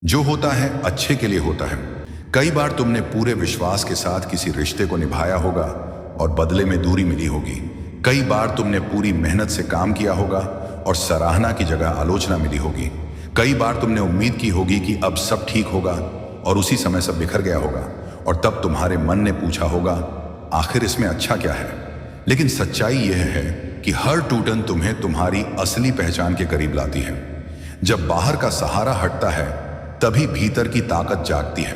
जो होता है अच्छे के लिए होता है। कई बार तुमने पूरे विश्वास के साथ किसी रिश्ते को निभाया होगा और बदले में दूरी मिली होगी। कई बार तुमने पूरी मेहनत से काम किया होगा और सराहना की जगह आलोचना मिली होगी। कई बार तुमने उम्मीद की होगी कि अब सब ठीक होगा और उसी समय सब बिखर गया होगा और तब तुम्हारे मन ने पूछा होगा, आखिर इसमें अच्छा क्या है। लेकिन सच्चाई यह है कि हर टूटन तुम्हें तुम्हारी असली पहचान के करीब लाती है। जब बाहर का सहारा हटता है तभी भीतर की ताकत जागती है।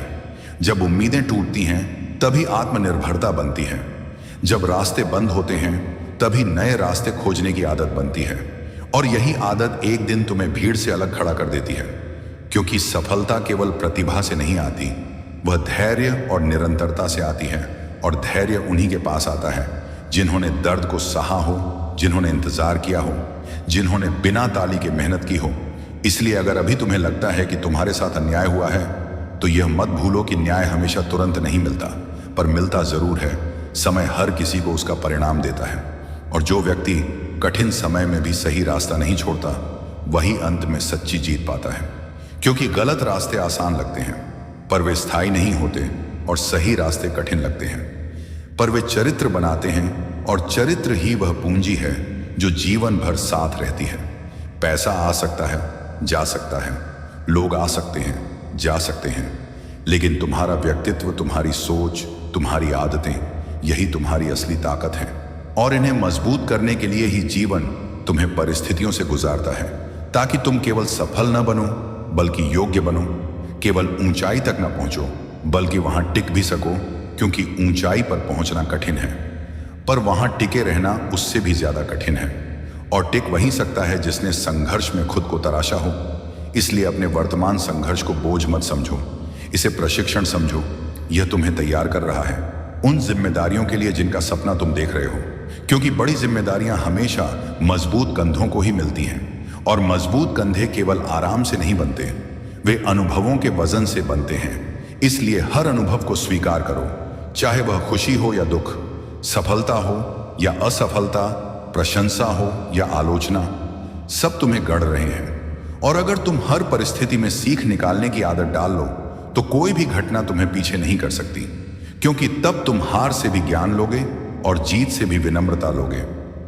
जब उम्मीदें टूटती हैं तभी आत्मनिर्भरता बनती है। जब रास्ते बंद होते हैं तभी नए रास्ते खोजने की आदत बनती है। और यही आदत एक दिन तुम्हें भीड़ से अलग खड़ा कर देती है, क्योंकि सफलता केवल प्रतिभा से नहीं आती, वह धैर्य और निरंतरता से आती है। और धैर्य उन्हीं के पास आता है जिन्होंने दर्द को सहा हो, जिन्होंने इंतजार किया हो, जिन्होंने बिना ताली के मेहनत की हो। इसलिए अगर अभी तुम्हें लगता है कि तुम्हारे साथ अन्याय हुआ है तो यह मत भूलो कि न्याय हमेशा तुरंत नहीं मिलता, पर मिलता जरूर है। समय हर किसी को उसका परिणाम देता है, और जो व्यक्ति कठिन समय में भी सही रास्ता नहीं छोड़ता वही अंत में सच्ची जीत पाता है। क्योंकि गलत रास्ते आसान लगते हैं पर वे स्थायी नहीं होते, और सही रास्ते कठिन लगते हैं पर वे चरित्र बनाते हैं, और चरित्र ही वह पूंजी है जो जीवन भर साथ रहती है। पैसा आ सकता है, जा सकता है, लोग आ सकते हैं, जा सकते हैं, लेकिन तुम्हारा व्यक्तित्व, तुम्हारी सोच, तुम्हारी आदतें, यही तुम्हारी असली ताकत है। और इन्हें मजबूत करने के लिए ही जीवन तुम्हें परिस्थितियों से गुजारता है, ताकि तुम केवल सफल न बनो बल्कि योग्य बनो। केवल ऊंचाई तक न पहुंचो बल्कि वहां टिक भी सको, क्योंकि ऊंचाई पर पहुंचना कठिन है पर वहां टिके रहना उससे भी ज्यादा कठिन है। और टिक वही सकता है जिसने संघर्ष में खुद को तराशा हो। इसलिए अपने वर्तमान संघर्ष को बोझ मत समझो, इसे प्रशिक्षण समझो। यह तुम्हें तैयार कर रहा है उन जिम्मेदारियों के लिए जिनका सपना तुम देख रहे हो, क्योंकि बड़ी जिम्मेदारियां हमेशा मजबूत कंधों को ही मिलती हैं, और मजबूत कंधे केवल आराम से नहीं बनते, वे अनुभवों के वजन से बनते हैं। इसलिए हर अनुभव को स्वीकार करो, चाहे वह खुशी हो या दुख, सफलता हो या असफलता, प्रशंसा हो या आलोचना, सब तुम्हें गढ़ रहे हैं। और अगर तुम हर परिस्थिति में सीख निकालने की आदत डाल लो तो कोई भी घटना तुम्हें पीछे नहीं कर सकती, क्योंकि तब तुम हार से भी ज्ञान लोगे और जीत से भी विनम्रता लोगे,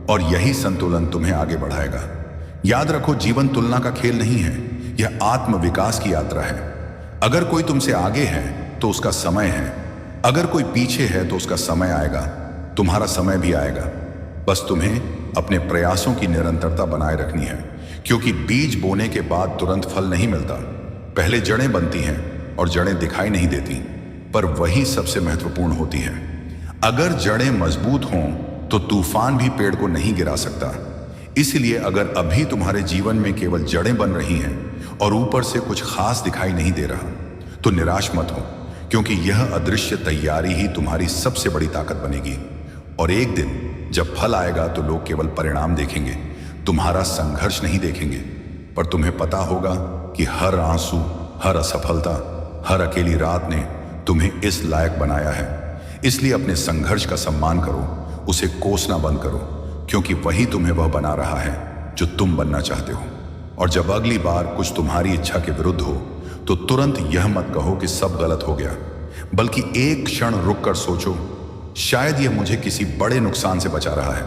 और यही संतुलन तुम्हें आगे बढ़ाएगा। याद रखो, जीवन तुलना का खेल नहीं है, यह आत्म विकास की यात्रा है। अगर कोई तुमसे आगे है तो उसका समय है, अगर कोई पीछे है तो उसका समय आएगा, तुम्हारा समय भी आएगा। बस तुम्हें अपने प्रयासों की निरंतरता बनाए रखनी है, क्योंकि बीज बोने के बाद तुरंत फल नहीं मिलता। पहले जड़ें बनती हैं और जड़ें दिखाई नहीं देती, पर वही सबसे महत्वपूर्ण होती है। अगर जड़ें मजबूत हों तो तूफान भी पेड़ को नहीं गिरा सकता। इसलिए अगर अभी तुम्हारे जीवन में केवल जड़ें बन रही हैं और ऊपर से कुछ खास दिखाई नहीं दे रहा तो निराश मत हो, क्योंकि यह अदृश्य तैयारी ही तुम्हारी सबसे बड़ी ताकत बनेगी। और एक दिन जब फल आएगा तो लोग केवल परिणाम देखेंगे, तुम्हारा संघर्ष नहीं देखेंगे। पर तुम्हें पता होगा कि हर आंसू, हर असफलता, हर अकेली रात ने तुम्हें इस लायक बनाया है। इसलिए अपने संघर्ष का सम्मान करो, उसे कोसना बंद करो, क्योंकि वही तुम्हें वह बना रहा है जो तुम बनना चाहते हो। और जब अगली बार कुछ तुम्हारी इच्छा के विरुद्ध हो तो तुरंत यह मत कहो कि सब गलत हो गया, बल्कि एक क्षण रुककर सोचो, शायद यह मुझे किसी बड़े नुकसान से बचा रहा है,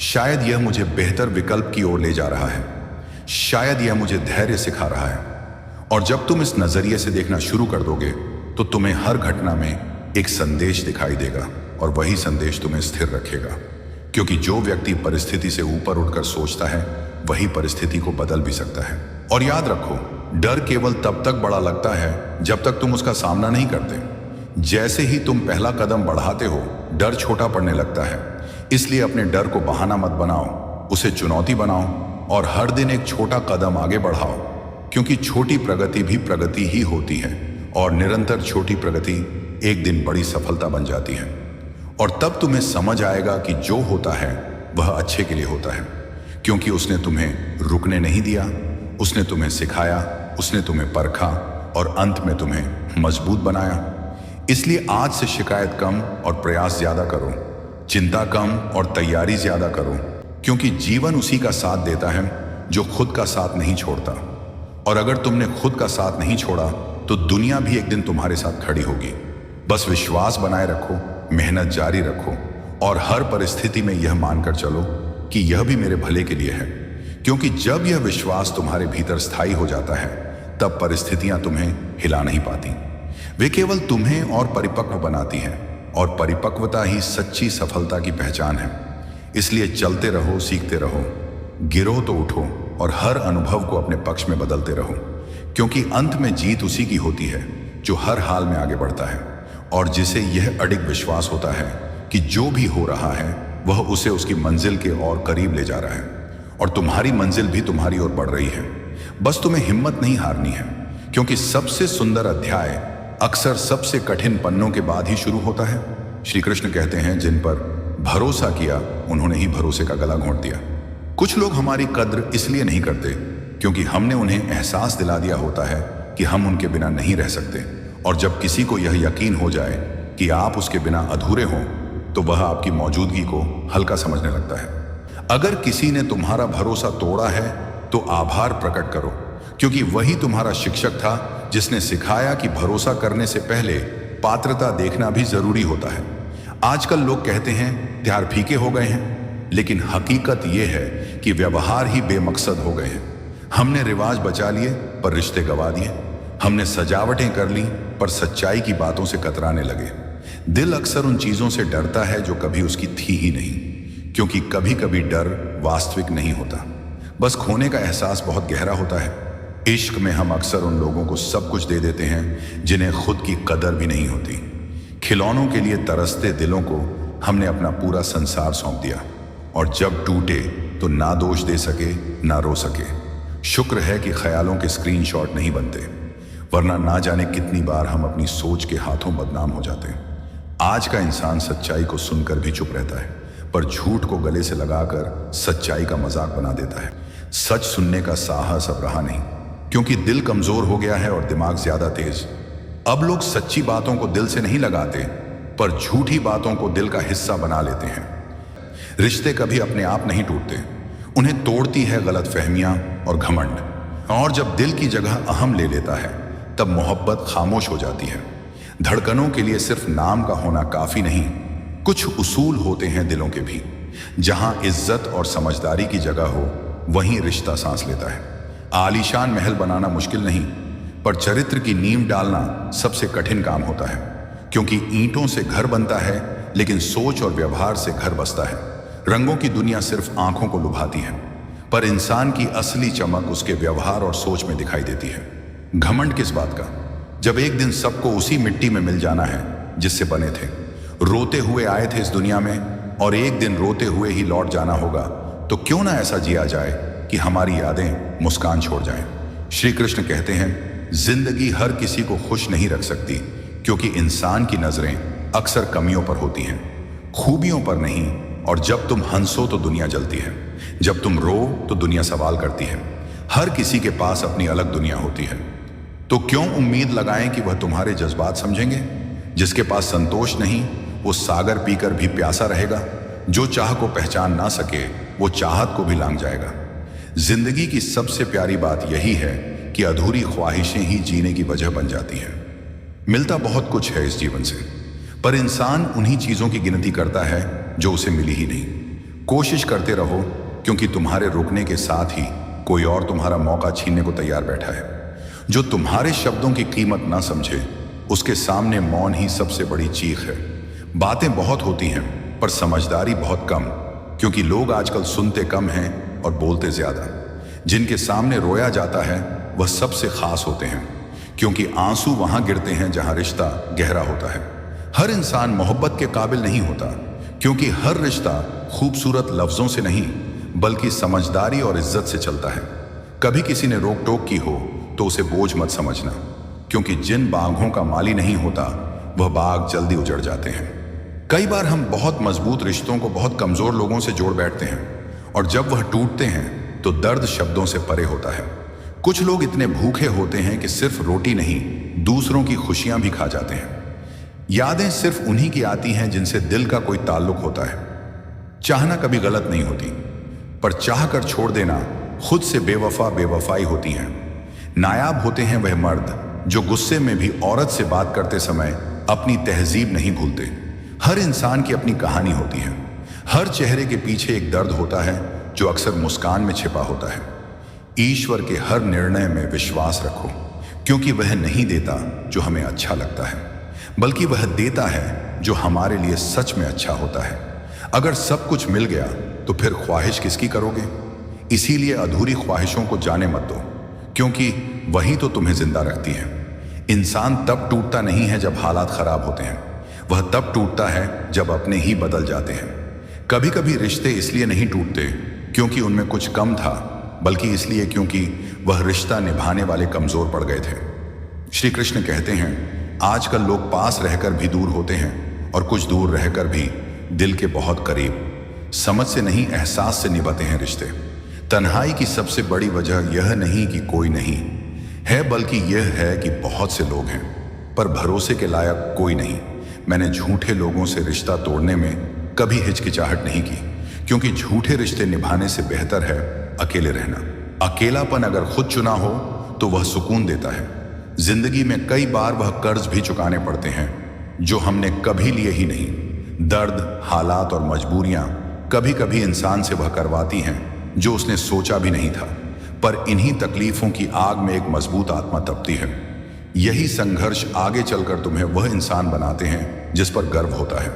शायद यह मुझे बेहतर विकल्प की ओर ले जा रहा है, शायद यह मुझे धैर्य सिखा रहा है। और जब तुम इस नजरिए से देखना शुरू कर दोगे तो तुम्हें हर घटना में एक संदेश दिखाई देगा, और वही संदेश तुम्हें स्थिर रखेगा। क्योंकि जो व्यक्ति परिस्थिति से ऊपर उठकर सोचता है वही परिस्थिति को बदल भी सकता है। और याद रखो, डर केवल तब तक बड़ा लगता है जब तक तुम उसका सामना नहीं करते। जैसे ही तुम पहला कदम बढ़ाते हो डर छोटा पड़ने लगता है। इसलिए अपने डर को बहाना मत बनाओ, उसे चुनौती बनाओ, और हर दिन एक छोटा कदम आगे बढ़ाओ, क्योंकि छोटी प्रगति भी प्रगति ही होती है, और निरंतर छोटी प्रगति एक दिन बड़ी सफलता बन जाती है। और तब तुम्हें समझ आएगा कि जो होता है वह अच्छे के लिए होता है, क्योंकि उसने तुम्हें रुकने नहीं दिया, उसने तुम्हें सिखाया, उसने तुम्हें परखा, और अंत में तुम्हें मजबूत बनाया। इसलिए आज से शिकायत कम और प्रयास ज्यादा करो, चिंता कम और तैयारी ज्यादा करो, क्योंकि जीवन उसी का साथ देता है जो खुद का साथ नहीं छोड़ता। और अगर तुमने खुद का साथ नहीं छोड़ा तो दुनिया भी एक दिन तुम्हारे साथ खड़ी होगी। बस विश्वास बनाए रखो, मेहनत जारी रखो और हर परिस्थिति में यह मानकर चलो कि यह भी मेरे भले के लिए है। क्योंकि जब यह विश्वास तुम्हारे भीतर स्थायी हो जाता है तब परिस्थितियां तुम्हें हिला नहीं पाती। वे केवल तुम्हें और परिपक्व बनाती हैं और परिपक्वता ही सच्ची सफलता की पहचान है। इसलिए चलते रहो, सीखते रहो, गिरो तो उठो और हर अनुभव को अपने पक्ष में बदलते रहो। क्योंकि अंत में जीत उसी की होती है जो हर हाल में आगे बढ़ता है और जिसे यह अडिग विश्वास होता है कि जो भी हो रहा है वह उसे उसकी मंजिल के और करीब ले जा रहा है और तुम्हारी मंजिल भी तुम्हारी ओर बढ़ रही है। बस तुम्हें हिम्मत नहीं हारनी है, क्योंकि सबसे सुंदर अध्याय अक्सर सबसे कठिन पन्नों के बाद ही शुरू होता है। श्री कृष्ण कहते हैं, जिन पर भरोसा किया उन्होंने ही भरोसे का गला घोंट दिया। कुछ लोग हमारी कद्र इसलिए नहीं करते क्योंकि हमने उन्हें एहसास दिला दिया होता है कि हम उनके बिना नहीं रह सकते, और जब किसी को यह यकीन हो जाए कि आप उसके बिना अधूरे हों तो वह आपकी मौजूदगी को हल्का समझने लगता है। अगर किसी ने तुम्हारा भरोसा तोड़ा है तो आभार प्रकट करो, क्योंकि वही तुम्हारा शिक्षक था जिसने सिखाया कि भरोसा करने से पहले पात्रता देखना भी जरूरी होता है। आजकल लोग कहते हैं त्योहार फीके हो गए हैं, लेकिन हकीकत यह है कि व्यवहार ही बेमकसद हो गए हैं। हमने रिवाज बचा लिए पर रिश्ते गंवा दिए, हमने सजावटें कर ली पर सच्चाई की बातों से कतराने लगे। दिल अक्सर उन चीजों से डरता है जो कभी उसकी थी ही नहीं, क्योंकि कभी कभी डर वास्तविक नहीं होता, बस खोने का एहसास बहुत गहरा होता है। इश्क में हम अक्सर उन लोगों को सब कुछ दे देते हैं जिन्हें खुद की कदर भी नहीं होती। खिलौनों के लिए तरसते दिलों को हमने अपना पूरा संसार सौंप दिया, और जब टूटे तो ना दोष दे सके ना रो सके। शुक्र है कि ख्यालों के स्क्रीनशॉट नहीं बनते, वरना ना जाने कितनी बार हम अपनी सोच के हाथों बदनाम हो जाते हैं। आज का इंसान सच्चाई को सुनकर भी चुप रहता है, पर झूठ को गले से लगाकर सच्चाई का मजाक बना देता है। सच सुनने का साहस अब रहा नहीं, क्योंकि दिल कमजोर हो गया है और दिमाग ज्यादा तेज। अब लोग सच्ची बातों को दिल से नहीं लगाते, पर झूठी बातों को दिल का हिस्सा बना लेते हैं। रिश्ते कभी अपने आप नहीं टूटते, उन्हें तोड़ती है गलतफहमियां और घमंड। और जब दिल की जगह अहम ले लेता है तब मोहब्बत खामोश हो जाती है। धड़कनों के लिए सिर्फ नाम का होना काफी नहीं, कुछ उसूल होते हैं दिलों के भी। जहां इज्जत और समझदारी की जगह हो वहीं रिश्ता सांस लेता है। आलीशान महल बनाना मुश्किल नहीं, पर चरित्र की नींव डालना सबसे कठिन काम होता है, क्योंकि ईंटों से घर बनता है लेकिन सोच और व्यवहार से घर बसता है। रंगों की दुनिया सिर्फ आंखों को लुभाती है, पर इंसान की असली चमक उसके व्यवहार और सोच में दिखाई देती है। घमंड किस बात का, जब एक दिन सबको उसी मिट्टी में मिल जाना है जिससे बने थे। रोते हुए आए थे इस दुनिया में और एक दिन रोते हुए ही लौट जाना होगा, तो क्यों ना ऐसा जिया जाए कि हमारी यादें मुस्कान छोड़ जाएं। श्री कृष्ण कहते हैं, जिंदगी हर किसी को खुश नहीं रख सकती, क्योंकि इंसान की नजरें अक्सर कमियों पर होती हैं, खूबियों पर नहीं। और जब तुम हंसो तो दुनिया जलती है, जब तुम रो तो दुनिया सवाल करती है। हर किसी के पास अपनी अलग दुनिया होती है, तो क्यों उम्मीद लगाएं कि वह तुम्हारे जज्बात समझेंगे। जिसके पास संतोष नहीं वो सागर पीकर भी प्यासा रहेगा। जो चाह को पहचान ना सके वो चाहत को भी लांघ जाएगा। जिंदगी की सबसे प्यारी बात यही है कि अधूरी ख्वाहिशें ही जीने की वजह बन जाती हैं। मिलता बहुत कुछ है इस जीवन से, पर इंसान उन्हीं चीजों की गिनती करता है जो उसे मिली ही नहीं। कोशिश करते रहो, क्योंकि तुम्हारे रुकने के साथ ही कोई और तुम्हारा मौका छीनने को तैयार बैठा है। जो तुम्हारे शब्दों की कीमत ना समझे उसके सामने मौन ही सबसे बड़ी चीख है। बातें बहुत होती हैं पर समझदारी बहुत कम, क्योंकि लोग आजकल सुनते कम हैं और बोलते ज्यादा। जिनके सामने रोया जाता है वह सबसे खास होते हैं, क्योंकि आंसू वहां गिरते हैं जहां रिश्ता गहरा होता है। हर इंसान मोहब्बत के काबिल नहीं होता, क्योंकि हर रिश्ता खूबसूरत लफ्जों से नहीं बल्कि समझदारी और इज्जत से चलता है। कभी किसी ने रोक टोक की हो तो उसे बोझ मत समझना, क्योंकि जिन बाघों का माली नहीं होता वह बाघ जल्दी उजड़ जाते हैं। कई बार हम बहुत मजबूत रिश्तों को बहुत कमजोर लोगों से जोड़ बैठते हैं, और जब वह टूटते हैं तो दर्द शब्दों से परे होता है। कुछ लोग इतने भूखे होते हैं कि सिर्फ रोटी नहीं दूसरों की खुशियां भी खा जाते हैं। यादें सिर्फ उन्हीं की आती हैं जिनसे दिल का कोई ताल्लुक होता है। चाहना कभी गलत नहीं होती, पर चाह कर छोड़ देना खुद से बेवफाई होती है। नायाब होते हैं वह मर्द जो गुस्से में भी औरत से बात करते समय अपनी तहजीब नहीं भूलते। हर इंसान की अपनी कहानी होती है। हर चेहरे के पीछे एक दर्द होता है जो अक्सर मुस्कान में छिपा होता है। ईश्वर के हर निर्णय में विश्वास रखो, क्योंकि वह नहीं देता जो हमें अच्छा लगता है, बल्कि वह देता है जो हमारे लिए सच में अच्छा होता है। अगर सब कुछ मिल गया तो फिर ख्वाहिश किसकी करोगे? इसीलिए अधूरी ख्वाहिशों को जाने मत दो, क्योंकि वही तो तुम्हें जिंदा रखती है। इंसान तब टूटता नहीं है जब हालात खराब होते हैं, वह तब टूटता है जब अपने ही बदल जाते हैं। कभी कभी रिश्ते इसलिए नहीं टूटते क्योंकि उनमें कुछ कम था, बल्कि इसलिए क्योंकि वह रिश्ता निभाने वाले कमजोर पड़ गए थे। श्री कृष्ण कहते हैं, आजकल लोग पास रहकर भी दूर होते हैं और कुछ दूर रहकर भी दिल के बहुत करीब। समझ से नहीं, एहसास से निभाते हैं रिश्ते। तन्हाई की सबसे बड़ी वजह यह नहीं कि कोई नहीं है, बल्कि यह है कि बहुत से लोग हैं पर भरोसे के लायक कोई नहीं। मैंने झूठे लोगों से रिश्ता तोड़ने में कभी हिचकिचाहट नहीं की, क्योंकि झूठे रिश्ते निभाने से बेहतर है अकेले रहना। अकेलापन अगर खुद चुना हो तो वह सुकून देता है। जिंदगी में कई बार वह कर्ज भी चुकाने पड़ते हैं जो हमने कभी लिए ही नहीं। दर्द, हालात और मजबूरियां कभी कभी इंसान से वह करवाती हैं जो उसने सोचा भी नहीं था। पर इन्हीं तकलीफों की आग में एक मजबूत आत्मा तपती है। यही संघर्ष आगे चलकर तुम्हें वह इंसान बनाते हैं जिस पर गर्व होता है।